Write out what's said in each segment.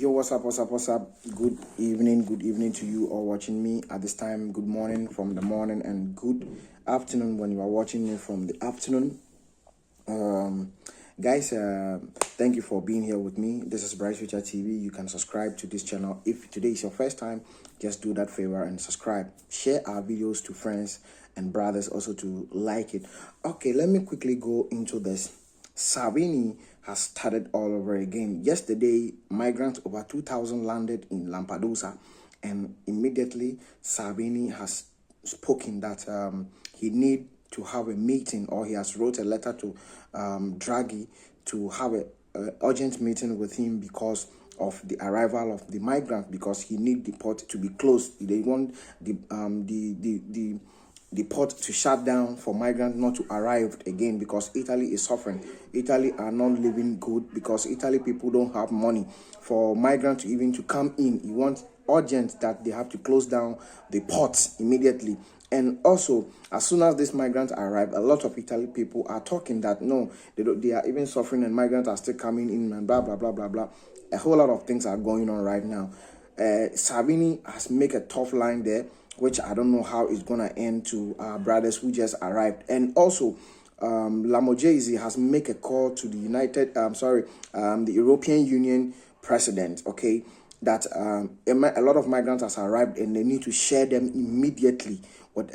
Yo, what's up? Good evening to you all watching me at this time. Good morning from the morning and good afternoon when you are watching me from the afternoon. Guys, thank you for being here with me. This is Bright Future TV. You can subscribe to this channel. If today is your first time, just do that favor and subscribe. Share our videos to friends and brothers also to like it. Okay, let me quickly go into this. Salvini has started all over again. Yesterday, migrants over 2,000 landed in Lampedusa, and immediately Salvini has spoken that he need to have a meeting, or he has wrote a letter to Draghi to have a urgent meeting with him because of the arrival of the migrants, because he need the port to be closed. They want the port to shut down for migrants not to arrive again, because Italy is suffering. Italy are not living good because Italy people don't have money for migrants to even to come in. He wants urgent that they have to close down the ports immediately. And also, as soon as these migrants arrive, a lot of Italy people are talking that no, they are even suffering and migrants are still coming in and blah, blah, blah, blah, blah. A whole lot of things are going on right now. Salvini has made a tough line there, which I don't know how it's going to end to our brothers who just arrived. And also, Lamorgese has made a call to the the European Union president, okay, that a lot of migrants has arrived and they need to share them immediately. With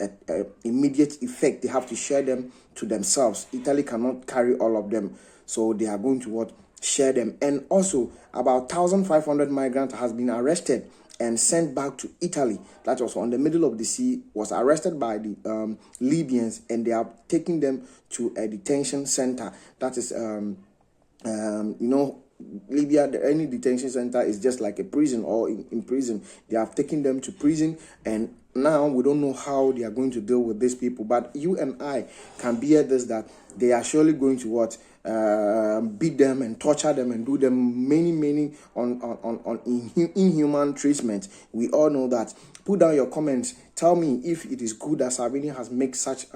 immediate effect, they have to share them to themselves. Italy cannot carry all of them, so they are going to share them. And also, about 1,500 migrants has been arrested and sent back to Italy. That was on the middle of the sea, was arrested by the Libyans, and they are taking them to a detention center. That is, Libya, any detention center is just like a prison, or in prison. They have taken them to prison, and now we don't know how they are going to deal with these people. But you and I can bear this, that they are surely going to beat them and torture them and do them many inhuman treatment. We all know that. Put down your comments. Tell me if it is good that Salvini has made such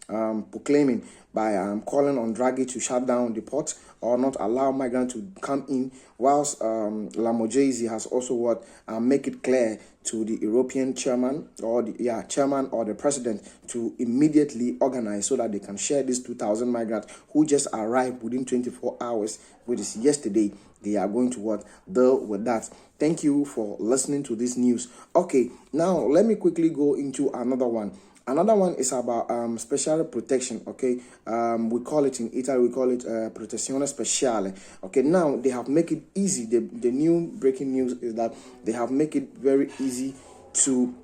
proclaiming by calling on Draghi to shut down the port or not allow migrants to come in, whilst Lamorgese has also make it clear to the European chairman or the president to immediately organize so that they can share these 2,000 migrants who just arrived within 24 hours, which is yesterday. They are going to deal with that. Thank you for listening to this news. Okay, now let me quickly go into another one. Another one is about Speciale protection, okay? We call it in Italy, we call it Protezione Speciale. Okay, now they have made it easy. The new breaking news is that they have made it very easy to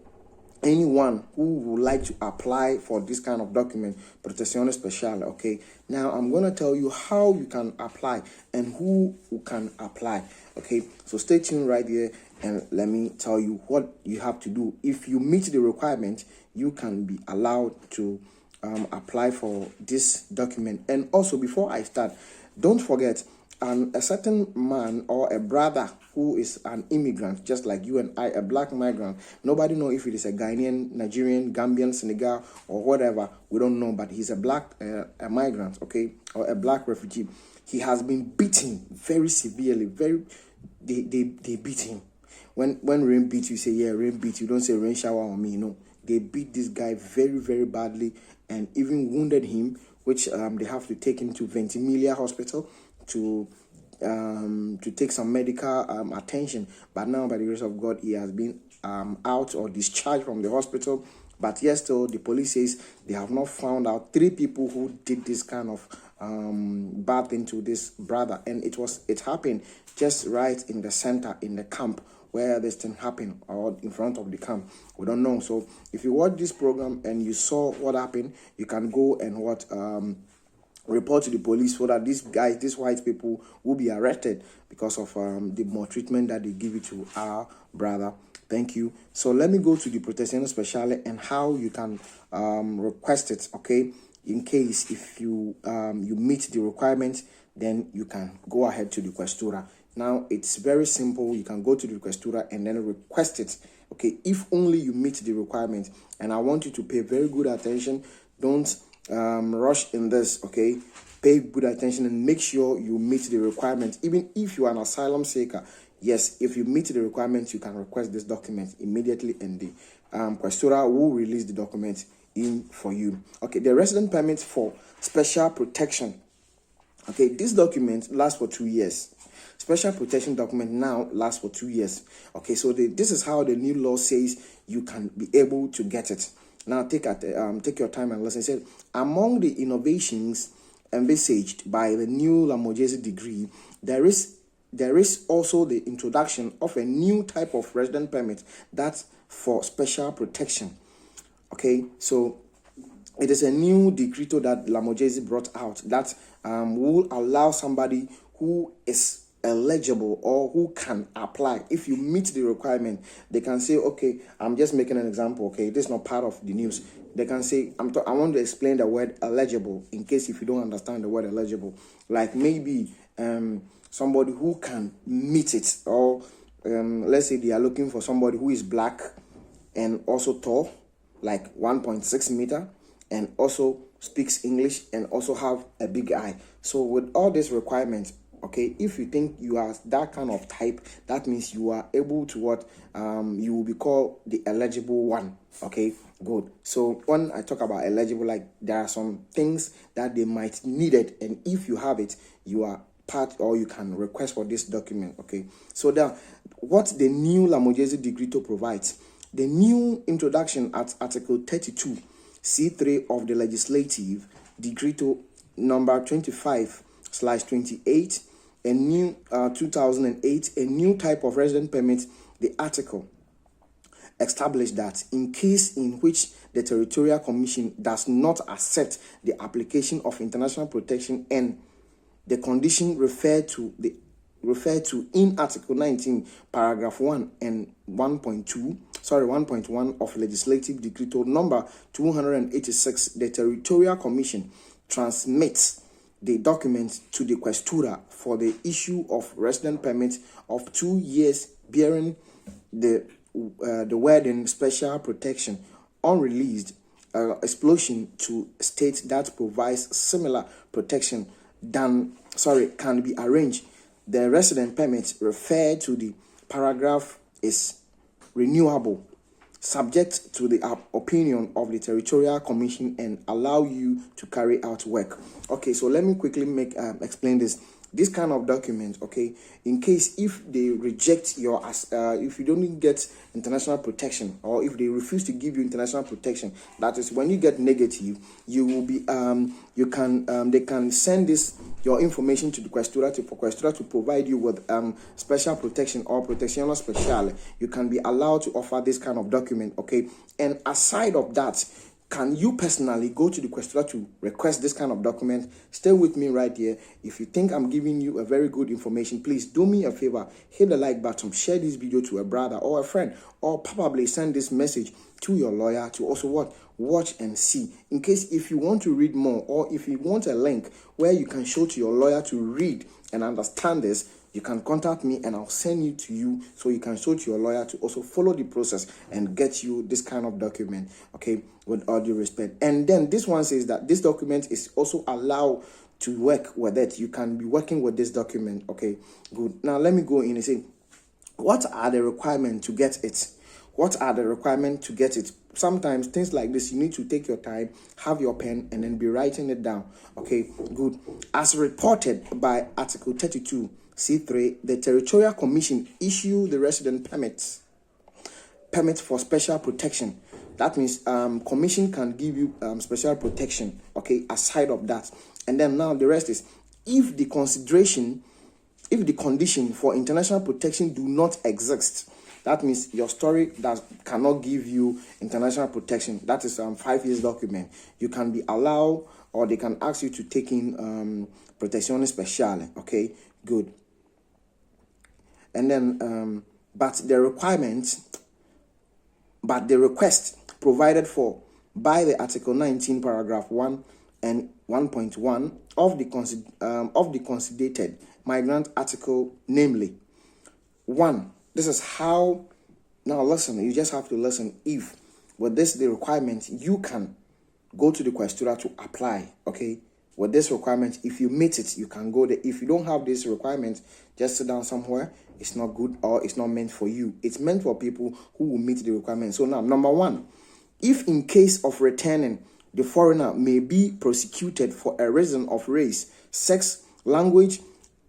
anyone who would like to apply for this kind of document, Protezione Speciale, okay? Now, I'm going to tell you how you can apply and who can apply, okay? So stay tuned right here and let me tell you what you have to do. If you meet the requirement, you can be allowed to apply for this document. And also, before I start, don't forget, a certain man or a brother who is an immigrant, just like you and I, a black migrant. Nobody know if it is a Ghanaian, Nigerian, Gambian, Senegal, or whatever. We don't know, but he's a black a migrant, okay, or a black refugee. He has been beaten very severely. They beat him. When rain beats you, say, yeah, rain beat you. Don't say rain shower on me. No, they beat this guy very badly and even wounded him, which they have to take him to Ventimiglia Hospital to take some medical attention. But now, by the grace of God, he has been out or discharged from the hospital. But yes, still, the police says they have not found out 3 people who did this kind of bad thing to this brother. And it happened just right in the center, in the camp where this thing happened, or in front of the camp. We don't know. So if you watch this program and you saw what happened, you can go and report to the police so that these guys, these white people, will be arrested because of the maltreatment that they give it to our brother. Thank you. So let me go to the Protezione Speciale and how you can request it, okay? In case if you meet the requirements, then you can go ahead to the Questura. Now, it's very simple. You can go to the Questura and then request it, okay? If only you meet the requirements. And I want you to pay very good attention. Don't rush in this, okay? Pay good attention and make sure you meet the requirements. Even if you are an asylum seeker, yes, if you meet the requirements, you can request this document immediately, and the questura will release the document in for you. Okay, the resident permit for special protection. Okay, this document lasts for 2 years. Special protection document now lasts for 2 years. Okay, so this is how the new law says you can be able to get it. Now take your time and listen. It said, among the innovations envisaged by the new Lamojesi decree, there is also the introduction of a new type of resident permit that's for special protection. Okay, so it is a new decreto that Lamojesi brought out that will allow somebody who is eligible or who can apply. If you meet the requirement, they can say, okay, I'm just making an example. Okay, this is not part of the news. They can say, I want to explain the word eligible in case if you don't understand the word eligible. Like maybe somebody who can meet it, or let's say they are looking for somebody who is black and also tall, like 1.6 meter, and also speaks English and also have a big eye. So with all these requirements, okay, if you think you are that kind of type, that means you are able to what you will be called the eligible one. Okay, good. So when I talk about eligible, like there are some things that they might need it, and if you have it, you are part, or you can request for this document. Okay, so what the new Lamojesi Decreto provides, the new introduction at Article 32 C3 of the Legislative Decreto number 25/28, a new 2008, a new type of resident permit. The article established that in case in which the Territorial Commission does not accept the application of international protection and the condition referred to in Article 19, paragraph 1 and 1.1 of Legislative Decreto number 286, the Territorial Commission transmits the document to the Questura for the issue of resident permit of 2 years bearing the wording special protection unreleased explosion to state that provides similar protection can be arranged. The resident permit referred to the paragraph is renewable, subject to the opinion of the Territorial Commission, and allow you to carry out work. Okay, so let me quickly explain this. This kind of document, okay, in case if they reject if you don't get international protection, or if they refuse to give you international protection, that is when you get negative, you will be they can send your information to the Questura for Questura to provide you with special protection or Protección Speciale. You can be allowed to offer this kind of document, okay? And aside of that, can you personally go to the Questura to request this kind of document? Stay with me right here. If you think I'm giving you a very good information, please do me a favor, hit the like button, share this video to a brother or a friend, or probably send this message to your lawyer to also watch and see. In case if you want to read more, or if you want a link where you can show to your lawyer to read and understand this, you can contact me and I'll send it to you so you can show to your lawyer to also follow the process and get you this kind of document, okay, with all due respect. And then this one says that this document is also allowed to work with it. You can be working with this document, okay, good. Now let me go in and say, what are the requirements to get it? What are the requirements to get it? Sometimes things like this, you need to take your time, have your pen, and then be writing it down, okay, good. As reported by Article 32, C3, the Territorial Commission issue the resident permit for special protection. That means commission can give you special protection, okay, aside of that. And then now the rest is, if the condition for international protection do not exist, that means your story cannot give you international protection. That is 5 years document. You can be allowed, or they can ask you to take in Protección Speciale, okay, good. And then, but the request provided for by the Article 19, paragraph 1 and 1.1 of the considered migrant article, namely, 1. This is how. Now listen. You just have to listen. If with this the requirement, you can go to the Questura to apply. Okay, with this requirement. If you meet it, you can go there. If you don't have this requirement, just sit down somewhere. It's not good, or it's not meant for you. It's meant for people who will meet the requirement. So now, number one, if in case of returning, the foreigner may be prosecuted for a reason of race, sex, language,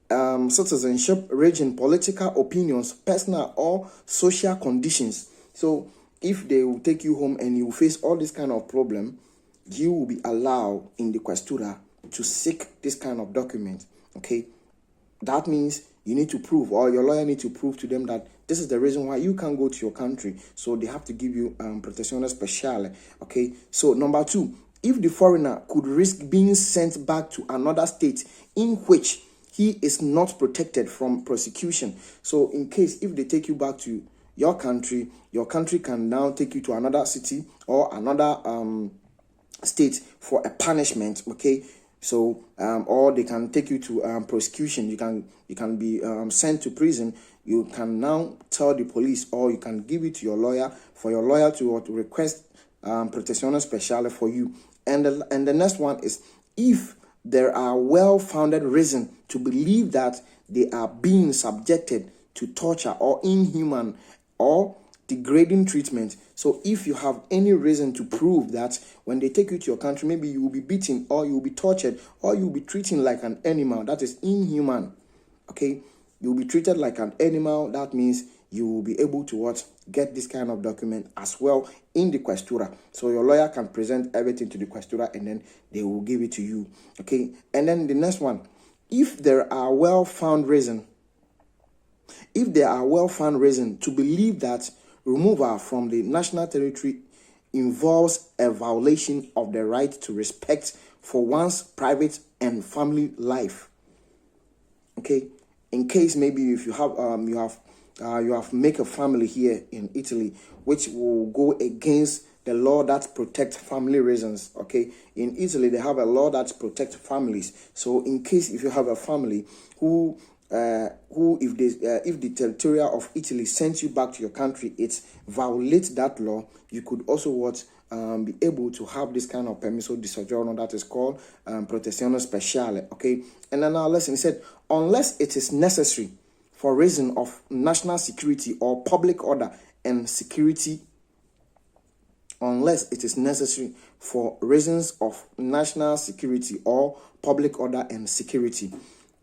citizenship, region, political opinions, personal or social conditions. So if they will take you home and you face all this kind of problem, you will be allowed in the questura to seek this kind of document. Okay, that means you need to prove, or your lawyer need to prove to them that this is the reason why you can't go to your country. So they have to give you Protezione Speciale. Okay, so number two, if the foreigner could risk being sent back to another state in which he is not protected from prosecution. So in case if they take you back to your country can now take you to another city or another state for a punishment. Okay, so or they can take you to prosecution. You can be sent to prison. You can now tell the police, or you can give it to your lawyer for your lawyer to request Protezione Speciale for you. And the next one is, if there are well-founded reason to believe that they are being subjected to torture or inhuman or degrading treatment. So if you have any reason to prove that when they take you to your country, maybe you will be beaten, or you will be tortured, or you will be treated like an animal, that is inhuman. Okay, you will be treated like an animal. That means you will be able to get this kind of document as well in the questura. So your lawyer can present everything to the questura, and then they will give it to you. Okay, and then the next one, if there are well-found reason to believe that removal from the national territory involves a violation of the right to respect for one's private and family life. Okay, in case maybe if you have make a family here in Italy, which will go against the law that protects family reasons. Okay, in Italy they have a law that protects families. So in case if you have a family who if the territorial of Italy sends you back to your country, it violates that law, you could also be able to have this kind of permesso di soggiorno that is called Protezione Speciale. Okay, and then now listen, he said, unless it is necessary for reason of national security or public order and security, unless it is necessary for reasons of national security or public order and security.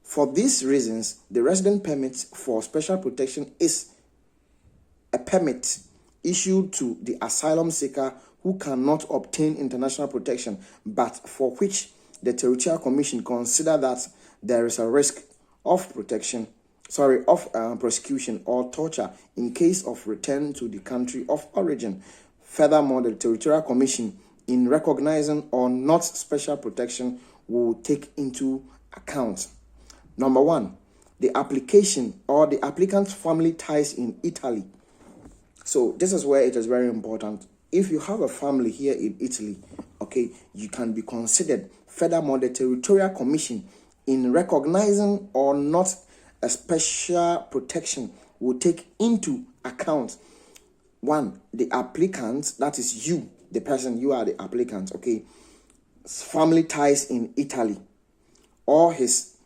For these reasons, the resident permit for special protection is a permit issued to the asylum seeker who cannot obtain international protection, but for which the Territorial Commission consider that there is a risk of prosecution or torture in case of return to the country of origin. Furthermore, the Territorial Commission, in recognizing or not special protection, will take into account: number one, the application or the applicant's family ties in Italy. So this is where it is very important. If you have a family here in Italy, okay, you can be considered. Furthermore, the Territorial Commission, in recognizing or not a special protection, will take into account: one, the applicant, that is you, the person, you are the applicant, okay, family ties in Italy, or his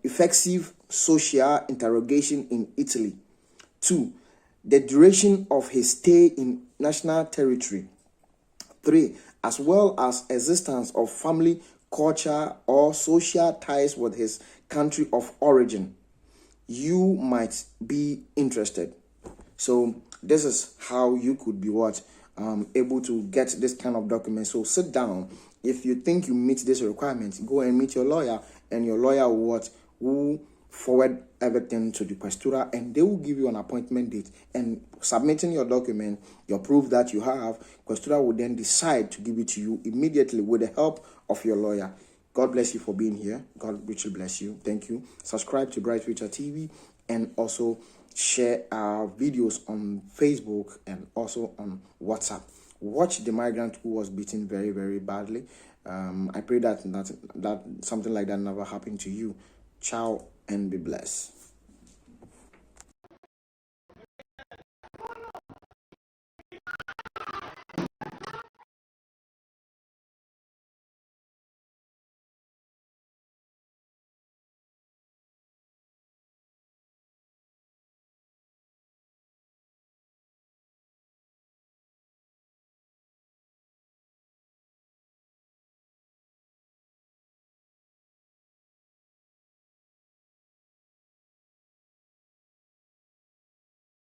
effective social interrogation in Italy. Two, the duration of his stay in national territory. Three, as well as existence of family, culture, or social ties with his country of origin. You might be interested. So this is how you could be able to get this kind of document. So sit down. If you think you meet this requirement, go and meet your lawyer, and your lawyer will forward everything to the questura, and they will give you an appointment date. And submitting your document, your proof that you have, questura will then decide to give it to you immediately with the help of your lawyer. God bless you for being here. God richly bless you. Thank you. Subscribe to Bright Future TV, and also share our videos on Facebook and also on WhatsApp. Watch the migrant who was beaten very, very badly. I pray that something like that never happened to you. Ciao and be blessed.